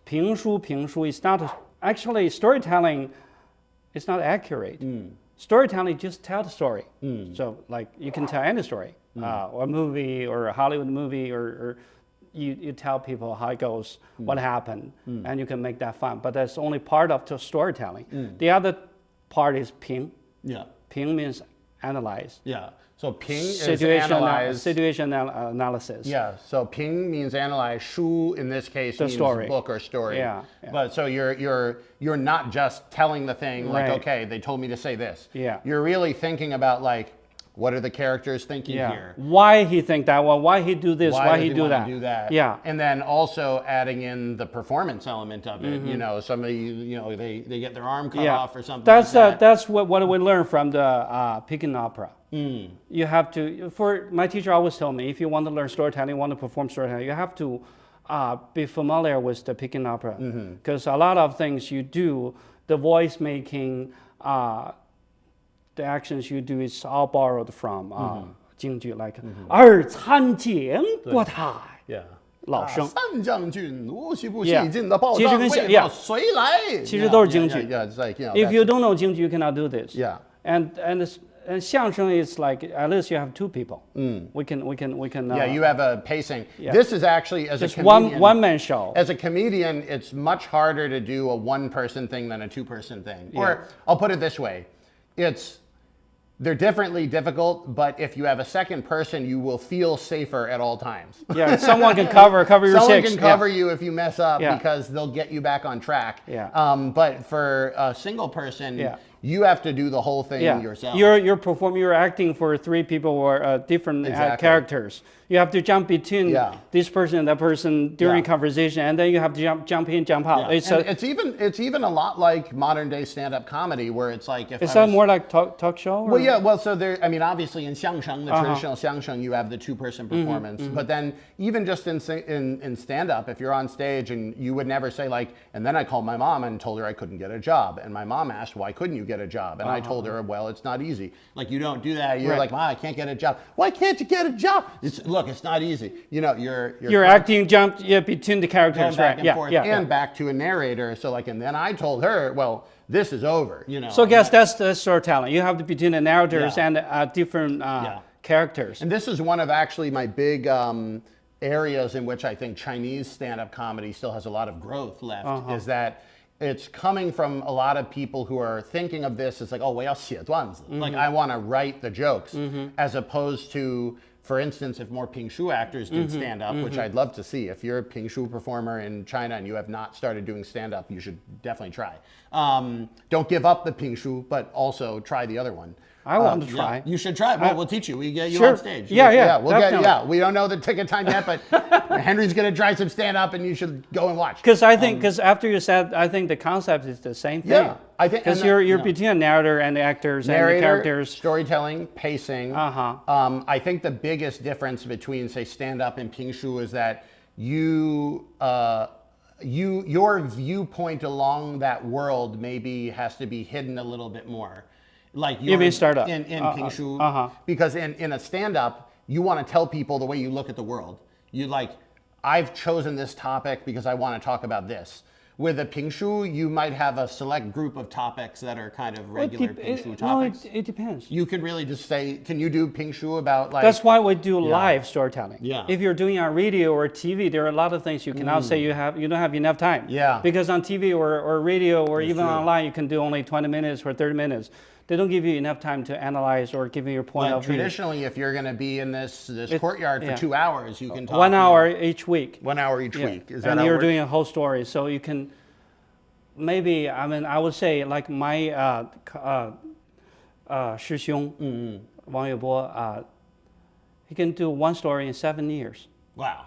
评书is not actually storytelling. It's not accurate. Storytelling just tell the story. So like you can tell any story, or a movie or a Hollywood movie, or you tell people how it goes, what happened, and you can make that fun. But that's only part of the storytelling. The other part is 评. Yeah. 评 means analyze. Yeah. So 评 is analyze. Situation analysis. Yeah. So 评 means analyze. 书 in this case The means story. book or story. Yeah. But so you're not just telling the thing like, Right. okay, they told me to say this. Yeah. You're really thinking about like, what are the characters thinking here? Why he think that one? Why he do this? Why he do that? Yeah. And then also adding in the performance element of it. You know, somebody, they get their arm cut off or something. That's what we learned from the Peking opera. You have to. For my teacher always told me, if you want to learn storytelling, want to perform storytelling, you have to be familiar with the Peking opera, because a lot of things you do, the voice making, the actions you do is all borrowed from 京剧 like 二参见国台 Yeah. 老生 三将军无需不细进的报 其实 章 跟 未 yeah 报谁来 其实都是京剧 Yeah, it's like, If you don't know 京剧 you cannot do this. Yeah. And 相声 is like at least you have two people. We can. Yeah, you have a pacing. This is actually, as just a comedian, one man show. As a comedian, it's much harder to do a one-person thing than a two-person thing. Or I'll put it this way. They're differently difficult, but if you have a second person, you will feel safer at all times. Yeah, someone can cover your Someone six. can cover you if you mess up because they'll get you back on track. But for a single person, you have to do the whole thing yourself. You're performing, you're acting for three people or different characters. You have to jump between this person and that person during conversation, and then you have to jump in, jump out. It's even a lot like modern day stand-up comedy, where it's like is that more like talk show? Well, yeah. Well, so there. I mean, obviously in xiangsheng, the traditional xiangsheng, you have the two-person performance. But then even just in stand-up, if you're on stage and you would never say like, and then I called my mom and told her I couldn't get a job, and my mom asked, why couldn't you get a job? And I told her, well, it's not easy. Like, you don't do that. You're like, Mom, I can't get a job. Why can't you get a job? Look, it's not easy. You know, you're acting jump between the characters, back and forth, and back to a narrator. So like, and then I told her, well, this is over. You know. So I guess that's the storytelling. You have to between the narrators and different characters. And this is one of actually my big areas in which I think Chinese stand-up comedy still has a lot of growth left. Is that it's coming from a lot of people who are thinking of this as like, oh, 我要写段子. Like, I want to write the jokes, as opposed to, for instance, if more Pingshu actors did stand-up, which I'd love to see. If you're a Pingshu performer in China and you have not started doing stand-up, you should definitely try. Don't give up the Pingshu, but also try the other one. I want to try. You should try. Well, we'll teach you. We get you sure. on stage. Yeah. We don't know the ticket time yet, but Henry's going to try some stand-up, and you should go and watch. Because I think, after you said, I think the concept is the same thing. Yeah, I think because you're between a narrator and the actors and the characters. Storytelling, pacing. I think the biggest difference between, say, stand-up and Pingshu is that your viewpoint along that world maybe has to be hidden a little bit more. Like you mean startup in Pingshu, because in a stand-up, you want to tell people the way you look at the world. You like, I've chosen this topic because I want to talk about this. With a Pingshu, you might have a select group of topics that are kind of regular Pingshu topics. No, it depends. You could really just say, can you do Pingshu about like... That's why we do live storytelling. Yeah. If you're doing on radio or TV, there are a lot of things you cannot say you don't have enough time. Yeah. Because on TV or radio or even online, you can do only 20 minutes or 30 minutes. They don't give you enough time to analyze or give you your point of view. Traditionally, if you're going to be in this courtyard for 2 hours, you can talk. 1 hour each week. 1 hour each week. Is that and how you're it works? doing a whole story, so you can maybe. I mean, I would say like my 师兄 Wang Yuebo, he can do one story in 7 years. Wow.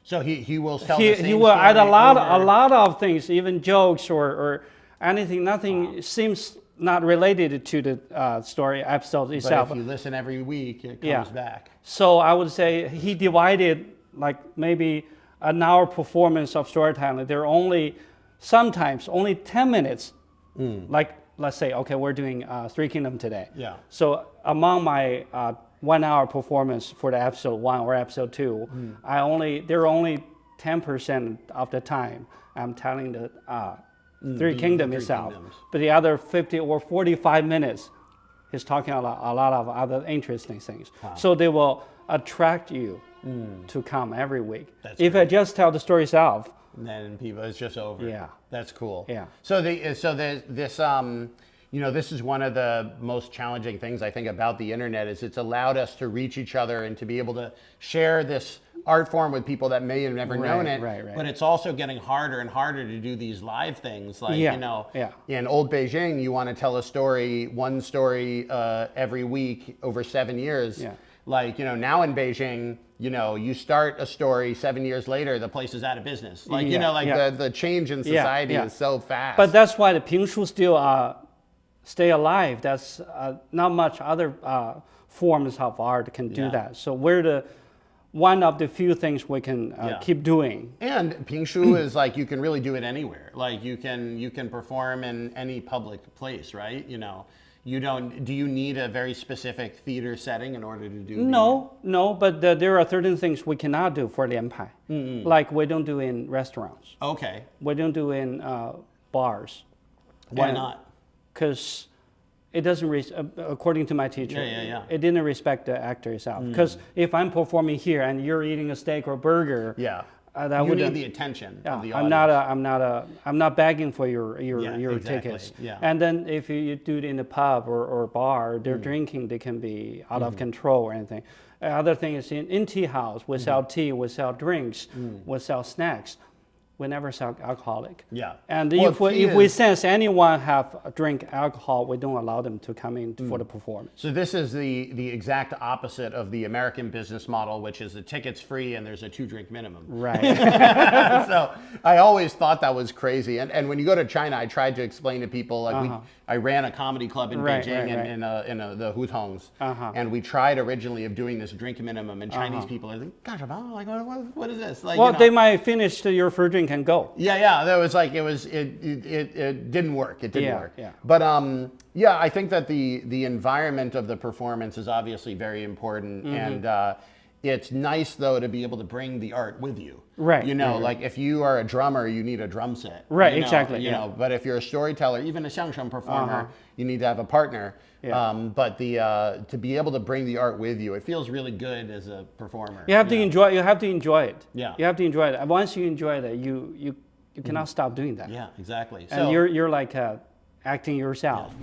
So he will tell the same he will story add a lot of things, even jokes or anything. Nothing seems not related to the story episode itself. But if you listen every week, it comes back. So I would say he divided like maybe an hour performance of storytelling. There are sometimes only 10 minutes. Like let's say, okay, we're doing Three Kingdoms today. Yeah. So among my 1 hour performance for the episode 1 or episode 2, there are only 10% of the time I'm telling the Three Kingdoms itself, Kingdoms. but the other 50 or 45 minutes, he's talking a lot of other interesting things. Wow. So they will attract you to come every week. That's if I just tell the story itself, then people, it's just over. Yeah. That's cool. Yeah. So this you know, this is one of the most challenging things I think about the internet is it's allowed us to reach each other and to be able to share this art form with people that may have never known it. Right. But it's also getting harder and harder to do these live things. Like, Yeah, you know, yeah. in old Beijing, you want to tell one story every week over 7 years. Yeah. Like, you know, now in Beijing, you know, you start a story 7 years later, the place is out of business. Like, you know, like the change in society is so fast. But that's why the Pingshu still stay alive. That's not much other forms of art can do that. So we're one of the few things we can keep doing. And Pingshu is like, you can really do it anywhere. Like you can perform in any public place, right? You know, do you need a very specific theater setting in order to do? No, but there are certain things we cannot do for the empire. Like we don't do in restaurants. Okay. We don't do in bars. Why not? Because it doesn't, according to my teacher, it didn't respect the actor itself. Because if I'm performing here and you're eating a steak or burger, that you would need the attention of the audience. I'm not begging for your exactly. tickets. Yeah. And then if you do it in a pub or bar, they're drinking, they can be out of control or anything. Other thing is in tea house, we sell tea, we sell drinks, we sell snacks. We never sell alcoholic. Yeah. And if we sense anyone have drink alcohol, we don't allow them to come in for the performance. So this is the exact opposite of the American business model, which is the ticket's free and there's a 2-drink minimum. Right. So I always thought that was crazy. And when you go to China, I tried to explain to people, like I ran a comedy club in Beijing in the Hutongs. And we tried originally of doing this drink minimum, and Chinese people are like, gosh, like, what is this? Like, well, you know, they might finish your first drink and go. Yeah. That was like, it didn't work. It didn't work. Yeah. But I think that the environment of the performance is obviously very important. And it's nice though to be able to bring the art with you. Right. You know, like if you are a drummer, you need a drum set. Right, you know, exactly. You know, but if you're a storyteller, even a xiangsheng performer, you need to have a partner. Yeah. But to be able to bring the art with you, it feels really good as a performer. You have to enjoy. You have to enjoy it. Yeah. You have to enjoy it. Once you enjoy it, you cannot stop doing that. Yeah, exactly. And So you're like acting yourself.